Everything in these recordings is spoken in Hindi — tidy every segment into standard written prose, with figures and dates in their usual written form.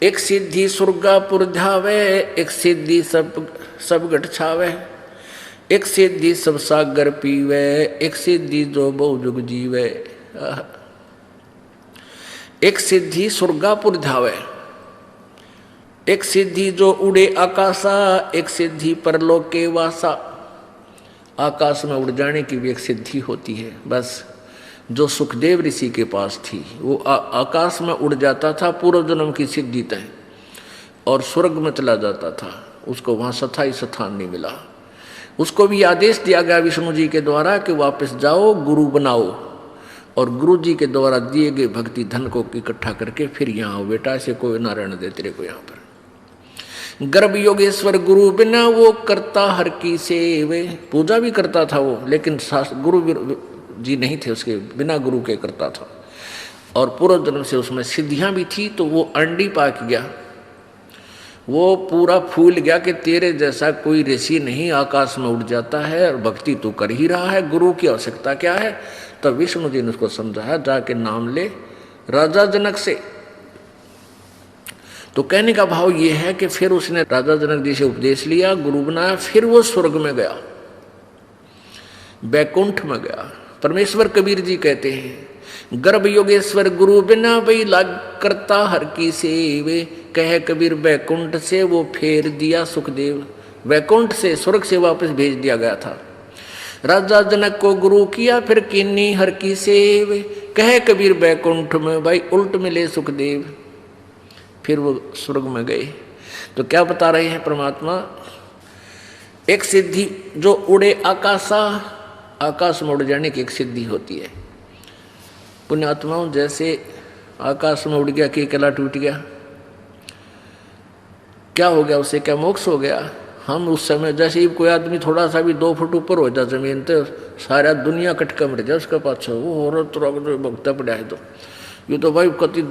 एक सिद्धि सुरगापुर ध्यावे, एक सिद्धि सब गठ छावे, एक सिद्धि सब सागर पीवे, एक सिद्धि जो बहु जुग जीवे। एक सिद्धि सुरगापुर ध्यावे, एक सिद्धि जो उड़े आकाशा, एक सिद्धि परलोक के वासा। आकाश में उड़ जाने की भी एक सिद्धि होती है, बस जो सुखदेव ऋषि के पास थी वो आकाश में उड़ जाता था, पूर्व जन्म की सिद्धि तय, और स्वर्ग में चला जाता था, उसको वहाँ स्थायी स्थान नहीं मिला। उसको भी आदेश दिया गया विष्णु जी के द्वारा कि वापस जाओ, गुरु बनाओ, और गुरु जी के द्वारा दिए गए भक्ति धन को इकट्ठा करके फिर यहाँ आओ बेटा, ऐसे कोई ना रहने दे तेरे को यहाँ पर। गर्भ योगेश्वर गुरु बिना वो करता हर की सेवे, पूजा भी करता था वो, लेकिन गुरु जी नहीं थे, उसके बिना गुरु के करता था। और पूर्व जन्म से उसमें सिद्धियां भी थी, तो वो अंडी पाक गया, वो पूरा फूल गया कि तेरे जैसा कोई ऋषि नहीं, आकाश में उड़ जाता है और भक्ति तू कर ही रहा है, गुरु की आवश्यकता क्या है। तब विष्णु जी ने उसको समझाया, जाके नाम ले राजा जनक से। तो कहने का भाव ये है कि फिर उसने राजा जनक जी से उपदेश लिया, गुरु बनाया, फिर वो स्वर्ग में गया, बैकुंठ में गया। परमेश्वर कबीर जी कहते हैं, गर्भ योगेश्वर गुरु बिना भई लाग करता हर की सेवे, कह कबीर बैकुंठ से वो फेर दिया सुखदेव। बैकुंठ से स्वर्ग से वापस भेज दिया गया था। राजा जनक को गुरु किया फिर कीनी हर की सेवे, कह कबीर बैकुंठ में भाई उल्ट मिले सुखदेव। फिर वो स्वर्ग में गए। तो क्या बता रहे हैं परमात्मा, एक सिद्धि जो उड़े आकाशा, आकाश में उड़ जाने की एक सिद्धि होती है। पुण्यात्माओं, जैसे आकाश में उड़ गया कि केला टूट गया, क्या हो गया उसे, क्या मोक्ष हो गया। हम उस समय जैसे ही कोई आदमी थोड़ा सा भी 2 फुट ऊपर हो जाए जमीन तो सारा दुनिया कटका मर जाए उसका पाछा, वो औरत जो भगता पड़ा है, तो ये तो भाई कति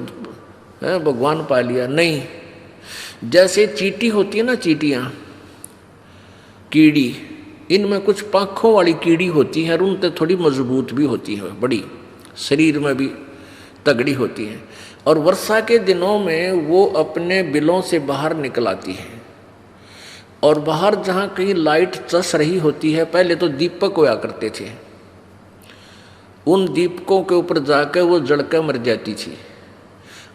है भगवान पा लिया। नहीं, जैसे चींटी होती है ना, चींटियाँ कीड़ी, इनमें कुछ पाँखों वाली कीड़ी होती है और उनसे थोड़ी मजबूत भी होती है, बड़ी शरीर में भी तगड़ी होती है, और वर्षा के दिनों में वो अपने बिलों से बाहर निकल आती है। और बाहर जहाँ कहीं लाइट चस रही होती है, पहले तो दीपक होया करते थे, उन दीपकों के ऊपर जाकर वो जलकर मर जाती थी।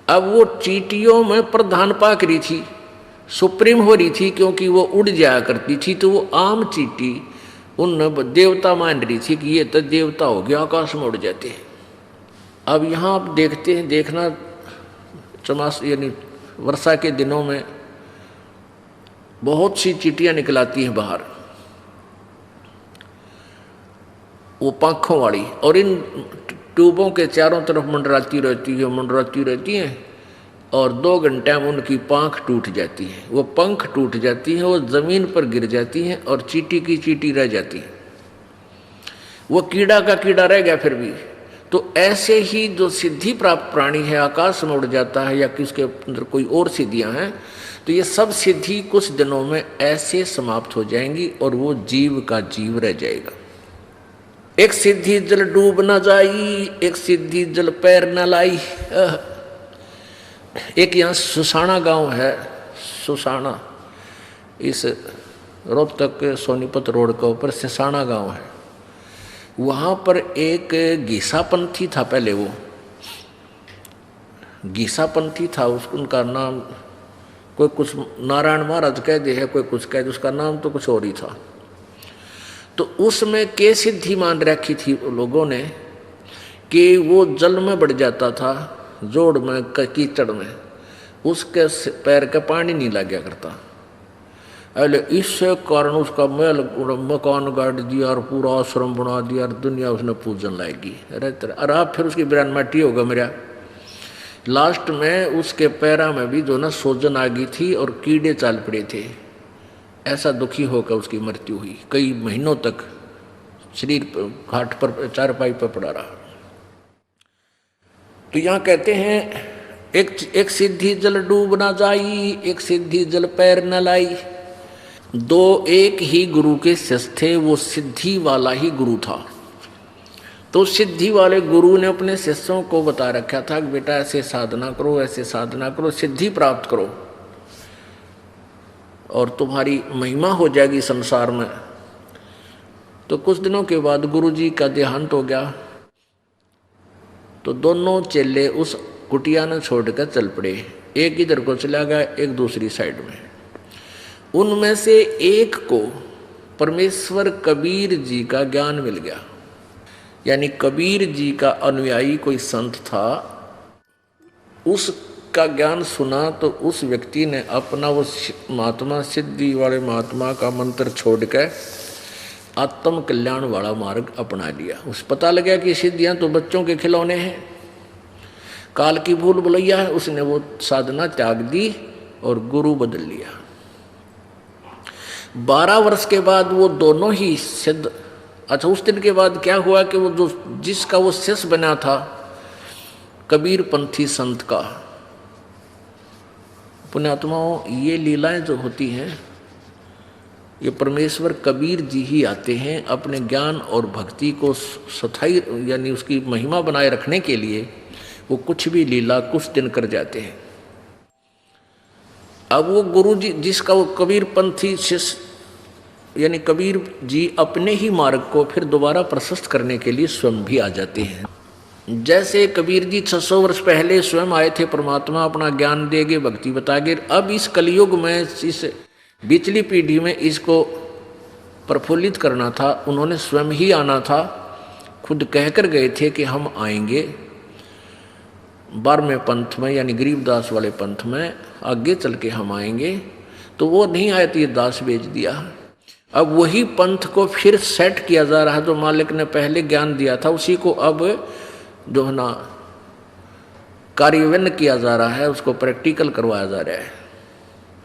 अब वो चींटियों में प्रधान पाक रही थी, सुप्रीम हो रही थी, क्योंकि वो उड़ जाया करती थी। तो वो आम चींटी उन देवता मान रही थी कि ये तो देवता हो गया, आकाश में उड़ जाते हैं। अब यहाँ आप देखते हैं, देखना चमास यानी वर्षा के दिनों में बहुत सी चींटियाँ निकल आती हैं बाहर, वो पंखों वाली, और इन ट्यूबों के चारों तरफ मंडराती रहती हैं, और 2 घंटे में उनकी पंख टूट जाती है, वो पंख टूट जाती हैं, वो जमीन पर गिर जाती हैं और चींटी की चींटी रह जाती है, वो कीड़ा का कीड़ा रह गया फिर भी। तो ऐसे ही जो सिद्धि प्राप्त प्राणी है, आकाश में उड़ जाता है या किसके अंदर कोई और सिद्धियां हैं, तो ये सब सिद्धि कुछ दिनों में ऐसे समाप्त हो जाएंगी और वो जीव का जीव रह जाएगा। एक सिद्धि जल डूब न जाई, एक सिद्धि जल पैर न लाई। एक यहाँ सुसाना गांव है, सुसाना, इस रोहतक के सोनीपत रोड के ऊपर सुसाना गांव है। वहाँ पर एक गीसापंथी था, पहले वो गीसापंथी था, उनका नाम कोई कुछ नारायण महाराज कह दे है, कोई कुछ कह दे, उसका नाम तो कुछ और ही था। तो उसमें के सिद्धि मान रखी थी लोगों ने कि वो जल में बढ़ जाता था, जोड़ में कीचड़ में, उसके पैर का पानी नहीं लग गया करता। अरे इससे कारण उसका महल मकान गाड़ दिया और पूरा आश्रम बना दिया और दुनिया उसने पूजन लाएगी। अरे आप फिर उसकी बिरान माटी होगा मेरा। लास्ट में उसके पैरा में भी जो ना सोजन आ गई थी और कीड़े चाल पड़े थे, ऐसा दुखी होकर उसकी मृत्यु हुई। कई महीनों तक शरीर घाट पर चारपाई पर पड़ा रहा। तो यहाँ कहते हैं एक सिद्धि जल डूब ना जाई, एक सिद्धि जल पैर न लाई। 2 एक ही गुरु के शिष्य थे, वो सिद्धि वाला ही गुरु था। तो सिद्धि वाले गुरु ने अपने शिष्यों को बता रखा था कि बेटा ऐसे साधना करो, ऐसे साधना करो, सिद्धि प्राप्त करो और तुम्हारी महिमा हो जाएगी संसार में। तो कुछ दिनों के बाद गुरुजी का देहांत हो गया। तो दोनों चेले उस कुटिया ने छोड़कर चल पड़े। एक इधर को चला गया, एक दूसरी साइड में। उनमें से एक को परमेश्वर कबीर जी का ज्ञान मिल गया। यानी कबीर जी का अनुयायी कोई संत था, उसका ज्ञान सुना तो उस व्यक्ति ने अपना वो महात्मा, सिद्धि वाले महात्मा का मंत्र छोड़कर आत्म कल्याण वाला मार्ग अपना लिया। उस पता लगा कि सिद्धियां तो बच्चों के खिलौने हैं, काल की भूल भुलैया है। उसने वो साधना त्याग दी और गुरु बदल लिया। 12 वर्ष के बाद वो दोनों ही सिद्ध। अच्छा, उस दिन के बाद क्या हुआ कि वो जो जिसका वो शिष्य बना था कबीर पंथी संत का, पुण्यात्माओं, ये लीलाएं जो होती हैं ये परमेश्वर कबीर जी ही आते हैं अपने ज्ञान और भक्ति को स्थायी यानी उसकी महिमा बनाए रखने के लिए। वो कुछ भी लीला कुछ दिन कर जाते हैं। अब वो गुरु जी जिसका वो कबीर पंथी शिष्य यानी कबीर जी अपने ही मार्ग को फिर दोबारा प्रशस्त करने के लिए स्वयं भी आ जाते हैं। जैसे कबीर जी 600 वर्ष पहले स्वयं आए थे, परमात्मा अपना ज्ञान देगे, भक्ति बतागे। अब इस कलयुग में इस बिचली पीढ़ी में इसको प्रफुल्लित करना था, उन्होंने स्वयं ही आना था। खुद कहकर गए थे कि हम आएंगे 12वें पंथ में यानी गरीबदास वाले पंथ में, आगे चल के हम आएंगे। तो वो नहीं आए तो ये दास भेज दिया। अब वही पंथ को फिर सेट किया जा रहा है, जो मालिक ने पहले ज्ञान दिया था उसी को अब जो है ना कार्यान्वयन किया जा रहा है, उसको प्रैक्टिकल करवाया जा रहा है।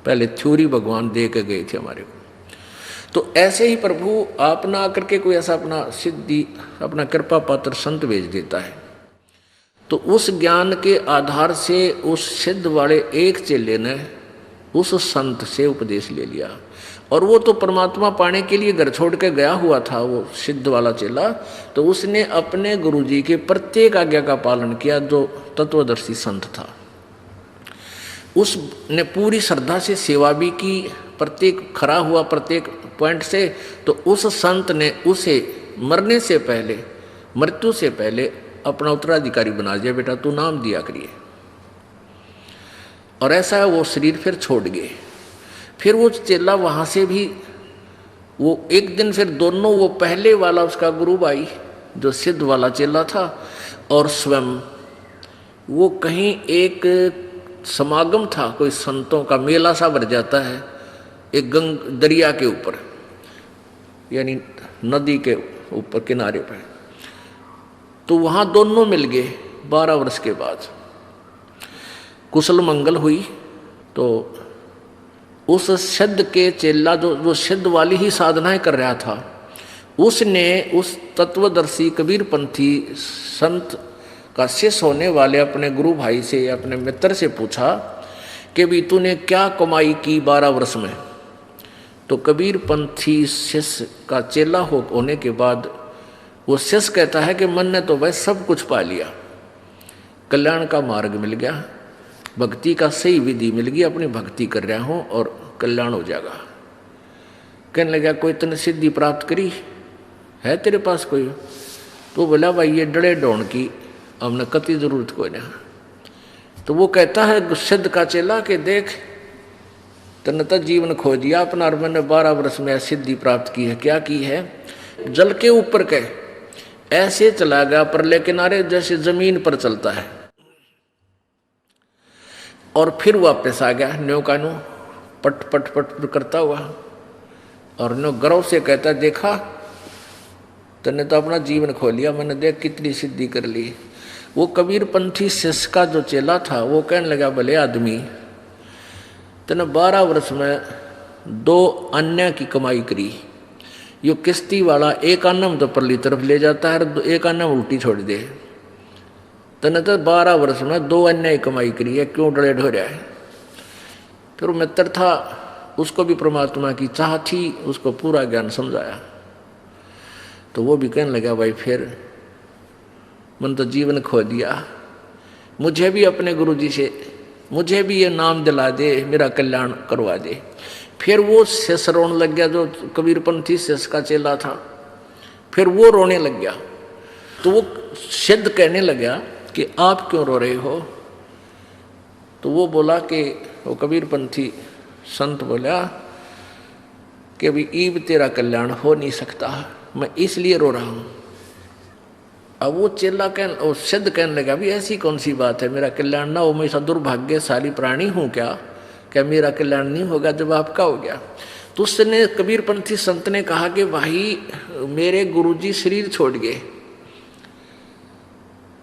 पहले थ्योरी भगवान दे के गए थे हमारे को। तो ऐसे ही प्रभु आप ना आकर के कोई ऐसा अपना सिद्धि अपना कृपा पात्र संत भेज देता है। तो उस ज्ञान के आधार से उस सिद्ध वाले एक चेले ने उस संत से उपदेश ले लिया। और वो तो परमात्मा पाने के लिए घर छोड़ के गया हुआ था वो सिद्ध वाला चेला। तो उसने अपने गुरुजी के प्रत्येक आज्ञा का पालन किया, जो तत्वदर्शी संत था। उसने पूरी श्रद्धा से सेवा भी की, प्रत्येक खरा हुआ प्रत्येक पॉइंट से। तो उस संत ने उसे मरने से पहले, मृत्यु से पहले अपना उत्तराधिकारी बना दिया, बेटा तू नाम दिया करिए। और ऐसा वो शरीर फिर छोड़ गए। फिर वो चेला वहाँ से भी वो एक दिन फिर दोनों, वो पहले वाला उसका गुरु भाई जो सिद्ध वाला चेला था और स्वयं वो कहीं एक समागम था, कोई संतों का मेला सा भर जाता है एक दरिया के ऊपर यानी नदी के ऊपर किनारे पर। तो वहाँ दोनों मिल गए 12 वर्ष के बाद। कुशल मंगल हुई। तो उस सिद्ध के चेला जो सिद्ध वाली ही साधनाएं कर रहा था, उसने उस तत्वदर्शी कबीर पंथी संत का शिष्य होने वाले अपने गुरु भाई से, अपने मित्र से पूछा कि भी तूने क्या कमाई की 12 वर्ष में। तो कबीर पंथी शिष्य का चेला होने के बाद वो शिष्य कहता है कि मन ने तो भाई सब कुछ पा लिया, कल्याण का मार्ग मिल गया, भक्ति का सही विधि मिल गई, अपनी भक्ति कर रहा हूँ और कल्याण हो जाएगा। कहने लगा कोई तूने सिद्धि प्राप्त करी है तेरे पास कोई? तो बोला भाई ये डड़े डोन की हमने कति जरूरत कोई ना। तो वो कहता है सिद्ध का चेला कि देख तने तो जीवन खो दिया अपना, और मैंने 12 वर्ष में सिद्धि प्राप्त की है। क्या की है? जल के ऊपर के ऐसे चला गया परले किनारे जैसे जमीन पर चलता है, और फिर वापस आ गया न्यो का न्यो पट पट पट करता हुआ। और न्यो गर्व से कहता देखा तने तो अपना जीवन खो लिया, मैंने देख कितनी सिद्धि कर ली। वो कबीर पंथी शिष्य का जो चेला था वो कहने लगा भले आदमी तने 12 वर्ष में 2 अन्य की कमाई करी। यो किश्ती वाला एक आना में तो परली तरफ ले जाता है, एक आना में उल्टी छोड़ दे। तने तो 12 वर्ष में 2 अन्य कमाई करी है, क्यों डरे ढो रहा है? फिर वो मित्र था, उसको भी परमात्मा की चाह थी, उसको पूरा ज्ञान समझाया। तो वो भी कहने लगा भाई फिर मन तो जीवन खो दिया, मुझे भी अपने गुरुजी से मुझे भी ये नाम दिला दे, मेरा कल्याण करवा दे। फिर वो शेष रोने लग गया, जो कबीरपंथी शेष का चेला था, फिर वो रोने लग गया। तो वो सिद्ध कहने लगा कि आप क्यों रो रहे हो? तो वो बोला कि वो कबीरपंथी संत बोला कि अभी ईब तेरा कल्याण हो नहीं सकता, मैं इसलिए रो रहा हूँ। अब वो चेला वो सिद्ध कहने लगा, भी ऐसी कौन सी बात है, मेरा कल्याण ना हो, मैं ऐसा दुर्भाग्यशाली प्राणी हूँ क्या मेरा कल्याण नहीं होगा जब आपका हो गया? तो उसने कबीरपंथी संत ने कहा कि भाई मेरे गुरुजी शरीर छोड़ गए,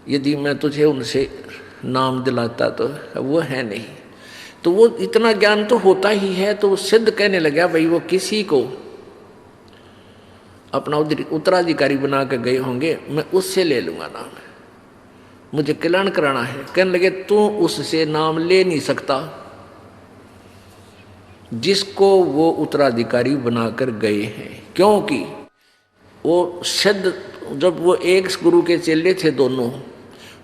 यदि मैं तुझे उनसे नाम दिलाता तो वो है नहीं। तो वो इतना ज्ञान तो होता ही है। तो वो सिद्ध कहने लगा, भाई वो किसी को अपना उत्तराधिकारी बना के गए होंगे, मैं उससे ले लूंगा नाम, मुझे कल्याण कराना है। कहने लगे तू उससे नाम ले नहीं सकता जिसको वो उत्तराधिकारी बनाकर गए हैं, क्योंकि वो सिद्ध जब वो एक गुरु के चेले थे दोनों,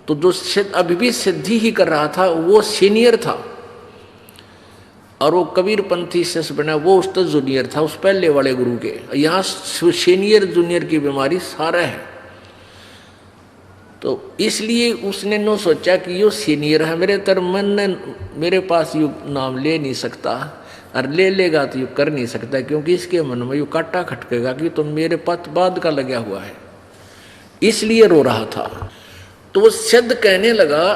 तो जो सिद्ध अभी भी सिद्धि ही कर रहा था वो सीनियर था, और वो कबीरपंथी शिष्य बना वो उसका जूनियर था, उस पहले वाले गुरु के। यहाँ सीनियर जूनियर की बीमारी सारा है। तो इसलिए उसने नो सोचा कि यो सीनियर है, मेरे तर मन ने मेरे पास यू नाम ले नहीं सकता, और ले लेगा तो यू कर नहीं सकता, क्योंकि इसके मन में यू काटा खटकेगा कि तो मेरे पथ बाद का लगा हुआ है, इसलिए रो रहा था। तो वो सिद्ध कहने लगा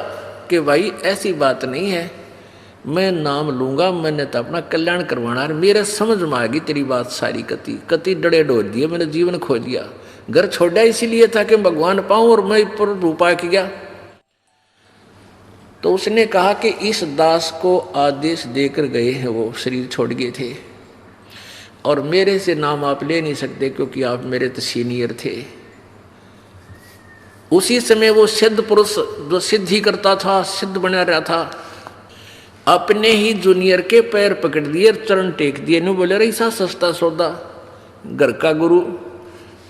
कि भाई ऐसी बात नहीं है, मैं नाम लूंगा, मैंने तो अपना कल्याण करवाना है। मेरे समझ में आ गई तेरी बात सारी, कति डरे डोल दिए, मैंने जीवन खो दिया, घर छोड़ा इसीलिए था कि भगवान पाऊं, और मैं पर रूपा के गया। तो उसने कहा कि इस दास को आदेश देकर गए हैं, वो शरीर छोड़ गए थे, और मेरे से नाम आप ले नहीं सकते क्योंकि आप मेरे तो सीनियर थे। उसी समय वो सिद्ध पुरुष जो सिद्धि करता था, सिद्ध बना रहा था, अपने ही जूनियर के पैर पकड़ दिए, चरण टेक दिए, नहीं बोले रही सा सस्ता सौदा, घर का गुरु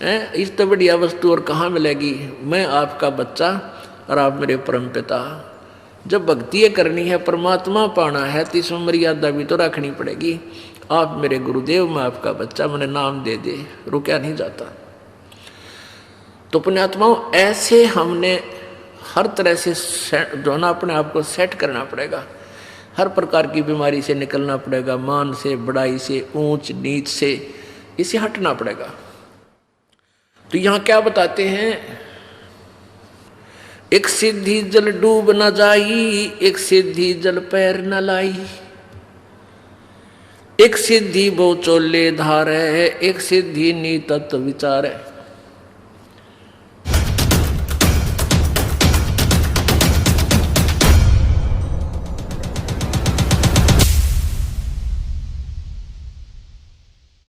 है, इस तो बढ़िया वस्तु और कहाँ मिलेगी, मैं आपका बच्चा और आप मेरे परम पिता। जब भक्ति करनी है, परमात्मा पाना है, तो इसमें मर्यादा भी तो रखनी पड़ेगी। आप मेरे गुरुदेव, मैं आपका बच्चा, मैंने नाम दे दे, रुका नहीं जाता। तो पुण्यात्माओं, ऐसे हमने हर तरह से जो ना अपने आप को सेट करना पड़ेगा, हर प्रकार की बीमारी से निकलना पड़ेगा, मान से, बड़ाई से, ऊंच नीच से, इसे हटना पड़ेगा। तो यहाँ क्या बताते हैं, एक सिद्धि जल डूब न जाई, एक सिद्धि जल पैर न लाई, एक सिद्धि बहु चोले धार है, एक सिद्धि नी तत्व विचार है।